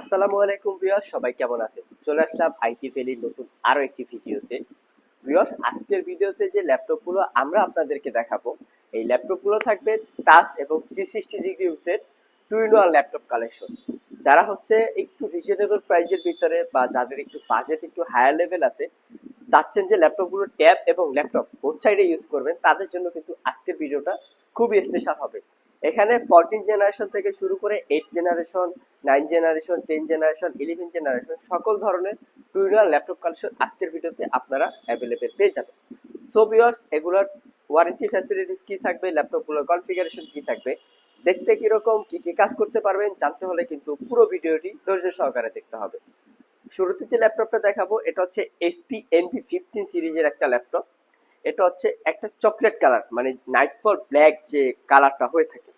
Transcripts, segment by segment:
আসসালামু আলাইকুম ভিউয়ার্স, সবাই কেমন আছেন? চলে আসলাম আইটি ভ্যালির নতুন আরো একটি ভিডিওতে। ভিউয়ার্স, আজকের ভিডিওতে যে ল্যাপটপগুলো আমরা আপনাদেরকে দেখাবো, এই ল্যাপটপগুলো থাকবে টাচ এবং 360 degree rotate two in one laptop collection. যারা হচ্ছে একটু রিজনেবল প্রাইসের ভিতরে বা যাদের একটু বাজেট একটু হায়ার লেভেল আছে, চাচ্ছেন যে ল্যাপটপগুলো ট্যাব এবং ল্যাপটপ বোথ সাইডে ইউজ করবেন, তাদের জন্য কিন্তু আজকের ভিডিওটা খুবই স্পেশাল হবে। এখানে 14 জেনারেশন থেকে শুরু করে 8 জেনারেশন, 9 জেনারেশন, 10 জেনারেশন, 11 জেনারেশন সকল ধরনের two in one laptop collection আজকের ভিডিওতে আপনারা অ্যাভেলেবেল পেয়ে যাবেন। সো ভিউয়ার্স, এগুলোর ওয়ারেন্টি ফ্যাসিলিটিস কি থাকবে, ল্যাপটপগুলোর কনফিগারেশন কি থাকবে, দেখতে কিরকম, কি কি কাজ করতে পারবেন জানতে হলে কিন্তু পুরো ভিডিওটি ধৈর্য সহকারে দেখতে হবে। শুরুতে যে ল্যাপটপটা দেখাবো এটা হচ্ছে এইচপি NV15 সিরিজের একটা ল্যাপটপ। এটা হচ্ছে একটা চকলেট কালার, মানে নাইট ফল ব্ল্যাক যে কালারটা হয়ে থাকে।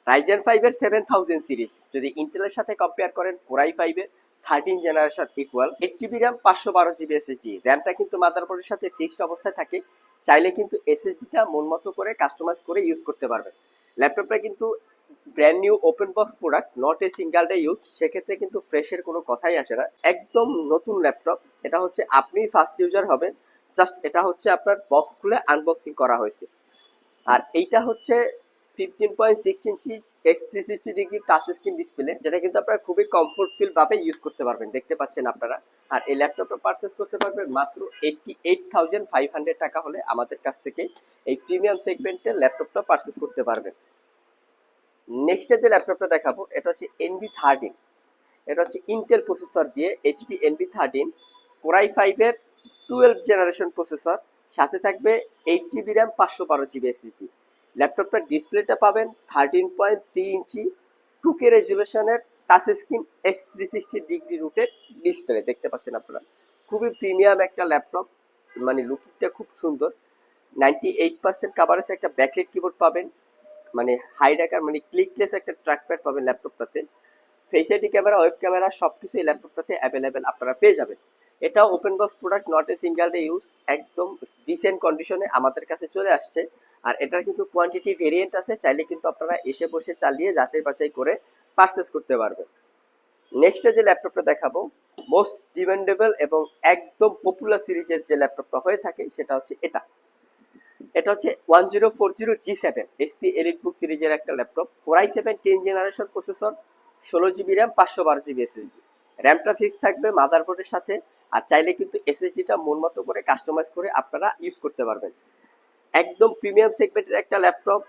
রাইজেন 5-এর 7000 সিরিজ যদি ইন্টেলের সাথে কম্পেয়ার করেন, কোরাই 5-এর 13 generation equal, 8 GB RAM, 512 GB SSD. র্যামটা কিন্তু মাদারবোর্ডের সাথে ফিক্সড অবস্থায় থাকে, চাইলে কিন্তু এসএসডিটা মন মতো করে কাস্টমাইজ করে ইউজ করতে পারবেন। ল্যাপটপটা কিন্তু brand new open box product, not a single day use, সেক্ষেত্রে কিন্তু ফ্রেশের কোনো কথাই আসে না, একদম নতুন ল্যাপটপ। এটা হচ্ছে আপনি ফার্স্ট ইউজার হবেন, জাস্ট এটা হচ্ছে আপনার বক্স খুলে আনবক্সিং করা হয়েছে। আর এইটা হচ্ছে 15.6 ইঞ্চি X360 degree touch screen display, যেটা কিন্তু আপনারা খুবই কমফোর্ট ফিল ভাবে ইউজ করতে পারবেন, দেখতে পাচ্ছেন আপনারা। আর এই ল্যাপটপটা পারচেস করতে পারবেন মাত্র 88,500 টাকা হলে আমাদের কাছ থেকে এই প্রিমিয়াম সেগমেন্টের ল্যাপটপটা পারচেস করতে পারবেন। নেক্সট যে ল্যাপটপটা দেখাবো এটা হচ্ছে NV13। এটা হচ্ছে ইন্টেল প্রসেসর দিয়ে HP NV13, কোরাই 5-এর 12 জেনারেশন প্রসেসর, সাথে থাকবে 8 জিবি র্যাম, 512 জিবি এসএসডি। ল্যাপটপটার ডিসপ্লেটা পাবেন 13.3 ইঞ্চি 2K রেজুলেশনের touch screen X360 degree rotated display, দেখতে পাচ্ছেন আপনারা। খুবই প্রিমিয়াম একটা ল্যাপটপ, মানে লুকিংটা খুব সুন্দর। 98% কাভারেজ একটা ব্যাকলাইট কিবোর্ড পাবেন, মানে হাই ডাকার মানে ক্লিকলেস একটা ট্র্যাকপ্যাড পাবেন ল্যাপটপটাতে। Face ID camera, web camera সবকিছু এই ল্যাপটপটাতে অ্যাভেলেবেল আপনারা পেয়ে যাবেন। এটাও open box product, not a single day use, একদম ডিসেন্ট কন্ডিশনে আমাদের কাছে চলে আসছে। আর এটার কিন্তু কোয়ান্টিটি ভেরিয়েন্ট আছে, চাইলে কিন্তু আপনারা এসে বসে চালিয়ে যাচাই বাছাই করে পারচেস করতে পারবেন। নেক্সট যে ল্যাপটপটা দেখাবো, মোস্ট ডিমান্ডেবল এবং একদম পপুলার সিরিজের যে ল্যাপটপটা হয়ে থাকে সেটা হচ্ছে এটা। এটা হচ্ছে 1040G7 HP এলিটবুক সিরিজের একটা laptop, core i 7 10 generation processor, 16 GB RAM, 512 GB SSD. র্যামটা ফিক্স থাকবে মাদারবোর্ডের সাথে, আর চাইলে কিন্তু এসএসডিটা মন মতো করে কাস্টমাইজ করে আপনারা ইউজ করতে পারবেন। একদম প্রিমিয়াম সেগমেন্টের একটা ল্যাপটপ,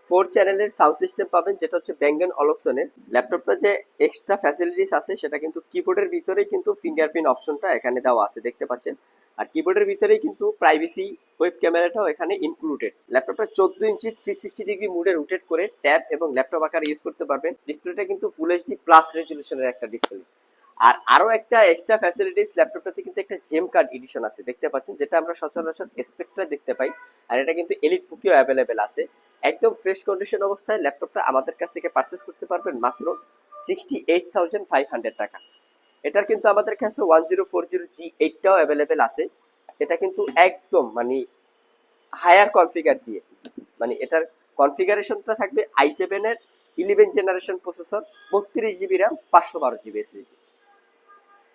4 চ্যানেলের সাউন্ড সিস্টেম পাবেন, যেটা হচ্ছে ব্যাঙ্গন অলপসনের। ল্যাপটপটা যে এক্সট্রা ফ্যাসিলিটিস আছে সেটা কিন্তু কিবোর্ডের ভিতরেই কিন্তু ফিঙ্গারপ্রিন্ট অপশনটা এখানে দেওয়া আছে, দেখতে পাচ্ছেন। আর কিবোর্ডের ভিতরেই কিন্তু প্রাইভেসি ওয়েব ক্যামেরাটাও এখানে ইনক্লুডেড। ল্যাপটপটা 14 ইঞ্চি 360 ডিগ্রি মুডে রোটেট করে ট্যাব এবং ল্যাপটপ আকারে ইউজ করতে পারবেন। ডিসপ্লেটা কিন্তু ফুল এইচডি প্লাস রেজুলেশনের একটা ডিসপ্লে। আর আরো একটা এক্সট্রা ফ্যাসিলিটিস ল্যাপটপটাতে কিন্তু একটা জেম কার্ড এডিশন আছে, দেখতে পাচ্ছেন, যেটা আমরা সচরাচর স্পেক্ট্রা দেখতে পাই। আর এটা কিন্তু এলিট বুকেও অ্যাভেলেবেল আছে। একদম ফ্রেশ কন্ডিশন অবস্থায় ল্যাপটপটা আমাদের কাছ থেকে পারচেস করতে পারবেন মাত্র 68,500 টাকা। এটার কিন্তু আমাদের কাছে 1040G8টাও অ্যাভেলেবেল আছে। এটা কিন্তু একদম মানে হায়ার কনফিগার দিয়ে, মানে এটার কনফিগারেশনটা থাকবে i7-এর 11 generation processor, 32 GB RAM, 512 GB SSD.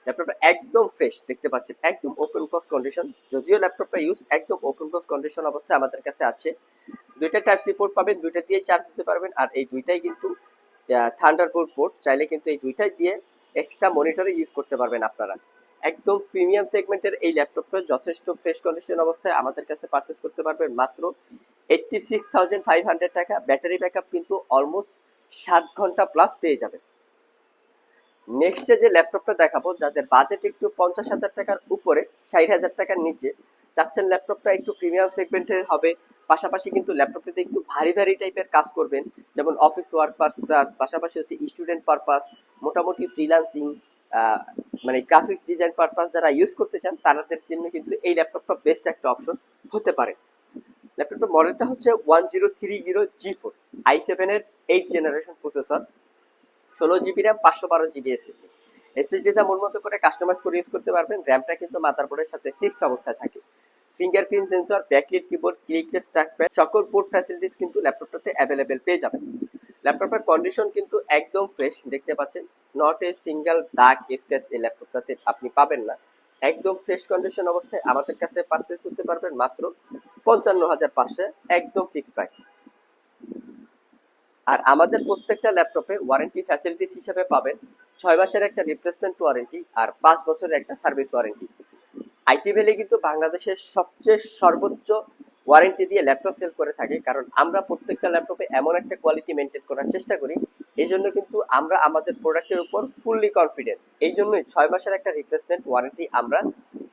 ল্যাপটপটা একদম ফ্রেশ, দেখতে পাচ্ছেন, একদম ওপেন বক্স কন্ডিশন। যদিও ল্যাপটপটা ইউজ একদম ওপেন বক্স কন্ডিশন অবস্থায় আমাদের কাছে আছে। দুইটা টাইপ সি পোর্ট পাবেন, দুইটা দিয়ে চার্জ দিতে পারবেন। আর এই দুইটাই কিন্তু থান্ডারবোল্ট পোর্ট, চাইলে কিন্তু এই দুইটাই দিয়ে এক্সট্রা মনিটরে ইউজ করতে পারবেন আপনারা। একদম প্রিমিয়াম সেগমেন্টের এই ল্যাপটপটা যথেষ্ট ফ্রেশ কন্ডিশন অবস্থায় আমাদের কাছে পারচেস করতে পারবেন মাত্র 86,500 টাকা। ব্যাটারি ব্যাকআপ কিন্তু অলমোস্ট 7 ঘন্টা প্লাস পেয়ে যাবেন। নেক্সট যে ল্যাপটপটা দেখাবো, যাদের বাজেট একটু 50,000 টাকার উপরে, 60,000 টাকার নিচে চাচ্ছেন ল্যাপটপটা একটু প্রিমিয়াম সেগমেন্টের হবে, পাশাপাশি কিন্তু ল্যাপটপটাতে একটু ভারী ভারী টাইপের কাজ করবেন, যেমন অফিস ওয়ার্ক পারপাস, পাশাপাশি হচ্ছে স্টুডেন্ট পারপাস, মোটামুটি ফ্রিল্যান্সিং, মানে গ্রাফিক্স ডিজাইন পারপাস যারা ইউজ করতে চান তাদের জন্য কিন্তু এই ল্যাপটপটা বেস্ট একটা অপশন হতে পারে। ল্যাপটপের মডেলটা হচ্ছে 1030G4, i7-এর 8 generation processor, 16 GB RAM, 512 GB SSD. এসএসডিটা মন মতো করে কাস্টমাইজ করে ইউজ করতে পারবেন। র্যামটা কিন্তু মাদারবোর্ডের সাথে ফিক্সড অবস্থায় থাকে। Fingerprint sensor, backlit keyboard, clickless trackpad সকল পোর্ট ফ্যাসিলিটিস কিন্তু ল্যাপটপটাতে অ্যাভেলেবেল পেয়ে যাবেন। ল্যাপটপের কন্ডিশন কিন্তু একদম ফ্রেশ, দেখতে পাচ্ছেন, নট এ সিঙ্গেল দাগ স্ক্র্যাচ এই ল্যাপটপটাতে আপনি পাবেন না। একদম ফ্রেশ কন্ডিশন অবস্থায় আমাদের কাছে পারচেজ করতে পারবেন মাত্র 55,500, একদম ফিক্স প্রাইস। আর আমাদের প্রত্যেকটা ল্যাপটপে ওয়ারেন্টি ফ্যাসিলিটিস হিসেবে পাবেন 6 মাসের একটা রিপ্লেসমেন্ট ওয়ারেন্টি আর 5 বছরের একটা সার্ভিস ওয়ারেন্টি। আইটি ভ্যালি কিন্তু বাংলাদেশের সবচেয়ে সর্বোচ্চ ওয়ারেন্টি দিয়ে ল্যাপটপ সেল করে থাকে, কারণ আমরা প্রত্যেকটা ল্যাপটপে এমন একটা কোয়ালিটি মেনটেন করার চেষ্টা করি। এই জন্য কিন্তু আমরা আমাদের প্রোডাক্টের উপর ফুললি কনফিডেন্ট। এই জন্যই 6 মাসের একটা রিপ্লেসমেন্ট ওয়ারেন্টি আমরা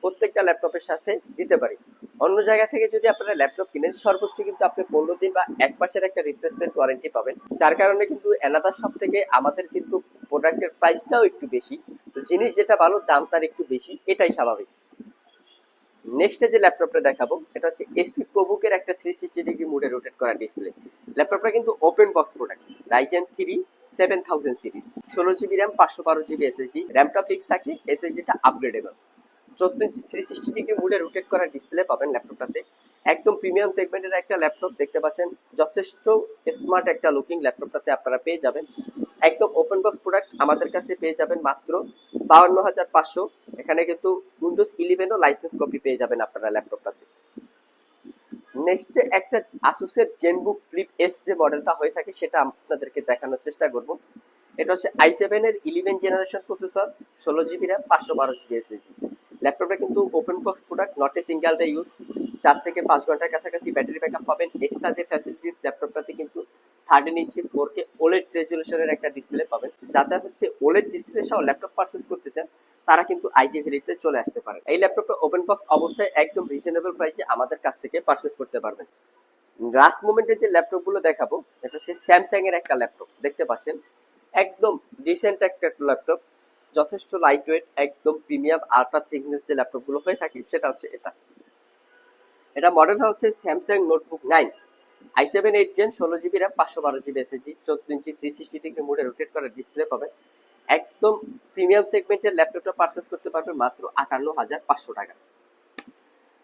প্রত্যেকটা ল্যাপটপের সাথে দিতে পারি। অন্য জায়গা থেকে যদি আপনারা ল্যাপটপ কিনেন সর্বোচ্চ কিন্তু আপনি 15 দিন বা 1 মাসের একটা রিপ্লেসমেন্ট ওয়ারেন্টি পাবেন, যার কারণে কিন্তু অ্যানাদার শপ থেকে আমাদের কিন্তু প্রোডাক্টের প্রাইসটাও একটু বেশি। তো জিনিস যেটা ভালো দাম তার একটু বেশি, এটাই স্বাভাবিক। নেক্সটে যে ল্যাপটপটা দেখাবো এটা হচ্ছে এসপি প্রোবুকের একটা 360 ডিগ্রি মোডে রোটেট করা ডিসপ্লে। ল্যাপটপটা কিন্তু open box product, Ryzen 3 7000 series, 16 GB RAM, 512 GB SSD, র্যামটা ফিক্স থাকে, এসএসডিটা আপগ্রেডেবল। 14 ইঞ্চি 360 ডিগ্রি মোডে রোটেট করা ডিসপ্লে পাবেন ল্যাপটপটাতে। একদম প্রিমিয়াম সেগমেন্টের একটা ল্যাপটপ, দেখতে পাচ্ছেন যথেষ্ট স্মার্ট একটা লুকিং ল্যাপটপটাতে আপনারা পেয়ে যাবেন। একদম ওপেন বক্স প্রোডাক্ট আমাদের কাছে পেয়ে যাবেন মাত্র 52,500। এখানে কিন্তু উইন্ডোজ 11ও লাইসেন্স কপি পেয়ে যাবেন আপনারা ল্যাপটপটাতে। নেক্সট একটা আসুসের জেনবুক ফ্লিপ এস যে মডেলটা হয়ে থাকে সেটা আপনাদেরকে দেখানোর চেষ্টা করব। এটা হচ্ছে i7 এর 11 generation processor, 16 GB RAM, 512 GB SSD. ল্যাপটপটা কিন্তু open box product, not a single day use. 4 থেকে 5 ঘন্টার কাছাকাছি ব্যাটারি ব্যাকআপ পাবেন। এক্সট্রা যে ফ্যাসিলিটিস ল্যাপটপটাতে কিন্তু 13 ইঞ্চি 4K ওলেড রেজুলেশনের একটা ডিসপ্লে পাবেন। যাতে হচ্ছে ওলেড ডিসপ্লে সহ ল্যাপটপ পারচেস করতে চান তারা কিন্তু আইটি ভ্যালিতে চলে আসতে পারে। এই ল্যাপটপটা ওপেন বক্স অবস্থায় একদম রিজনেবল প্রাইসে আমাদের কাছ থেকে পারচেস করতে পারবেন। লাস্ট মোমেন্টের যে ল্যাপটপগুলো দেখাবো এটা হচ্ছে স্যামসাং এর একটা ল্যাপটপ, দেখতে পাচ্ছেন একদম ডিসেন্ট একটা ল্যাপটপ, যথেষ্ট লাইট ওয়েট, একদম প্রিমিয়াম আল্ট্রা থিকনেস যে ল্যাপটপগুলো হয়ে থাকে সেটা হচ্ছে এটা মডেলটা হচ্ছে Samsung notebook 9, i7 8 gen, 16 GB RAM, 512 GB SSD, 14 inch 360 degree মোডে রোটেট করা ডিসপ্লে পাবেন। একদম প্রিমিয়াম সেগমেন্টের ল্যাপটপটা পারচেস করতে পারবেন মাত্র 58,500 টাকা।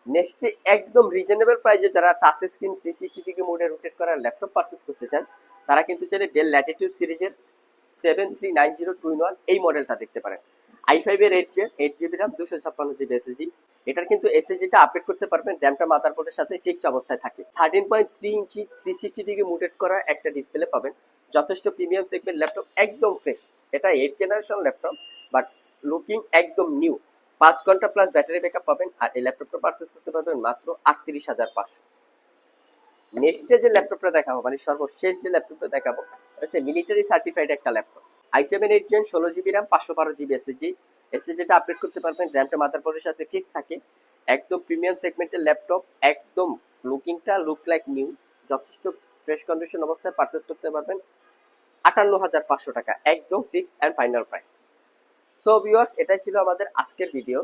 নেক্সট একদম রিজনেবল প্রাইসে যারা টাচ স্ক্রিন 360 ডিগ্রি মোডে রোটেট করা ল্যাপটপ পারচেস করতে চান তারা কিন্তু চাইলে ডেল ল্যাটিটিউড সিরিজের 7390 এই মডেলটা দেখতে পারেন। i5 এর 8 জিবি র্যাম, 256 জিবি এসএসডি। এটার কিন্তু এসএসডিটা আপডেট করতে পারবেন, র্যামটা মাদারবোর্ডের সাথে ফিক্সড অবস্থায় থাকে। 13.3 ইঞ্চি 360 ডিগ্রি মোটেড করা একটা ডিসপ্লে পাবেন। যথেষ্ট প্রিমিয়াম সেগমেন্ট ল্যাপটপ, একদম ফ্রেশ। এটা 8 জেনারেশন ল্যাপটপ বাট লুকিং একদম নিউ। 5 ঘন্টা প্লাস ব্যাটারি ব্যাকআপ পাবেন আর এই ল্যাপটপটা পারচেস করতে পারবেন মাত্র 38,500। নেক্সট যে ল্যাপটপটা দেখাবো মানে সর্বশেষ যে ল্যাপটপটা দেখাবো এটা হচ্ছে মিলিটারি সার্টিফাইড একটা laptop, i7 8 gen, 16 GB RAM, 512 GB SSD. এসএসডিটা আপডেট করতে পারবেন, র্যামটা মাদারবোর্ডের সাথে ফিক্স থাকে। একদম প্রিমিয়াম সেগমেন্টের ল্যাপটপ, একদম লুকিংটা লুক লাইক নিউ, যথেষ্ট ফ্রেশ কন্ডিশন অবস্থায় পারচেস করতে পারবেন 58,500 টাকা, একদম fix and final price. So viewers, এটাই ছিল আমাদের আজকের ভিডিও।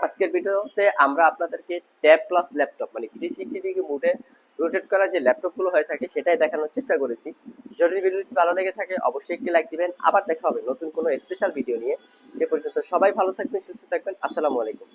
আজকের ভিডিওতে আমরা আপনাদেরকে ট্যাব প্লাস ল্যাপটপ মানে 360 ডিগ্রি মোডে রোটেট করা যে ল্যাপটপগুলো হয়ে থাকে সেটাই দেখানোর চেষ্টা করেছি। যদি ভিডিওটি ভালো লেগে থাকে অবশ্যই একটি লাইক দিবেন। আবার দেখা হবে নতুন কোনো স্পেশাল ভিডিও নিয়ে। সে পর্যন্ত সবাই ভালো থাকবেন, সুস্থ থাকবেন। আসসালামু আলাইকুম।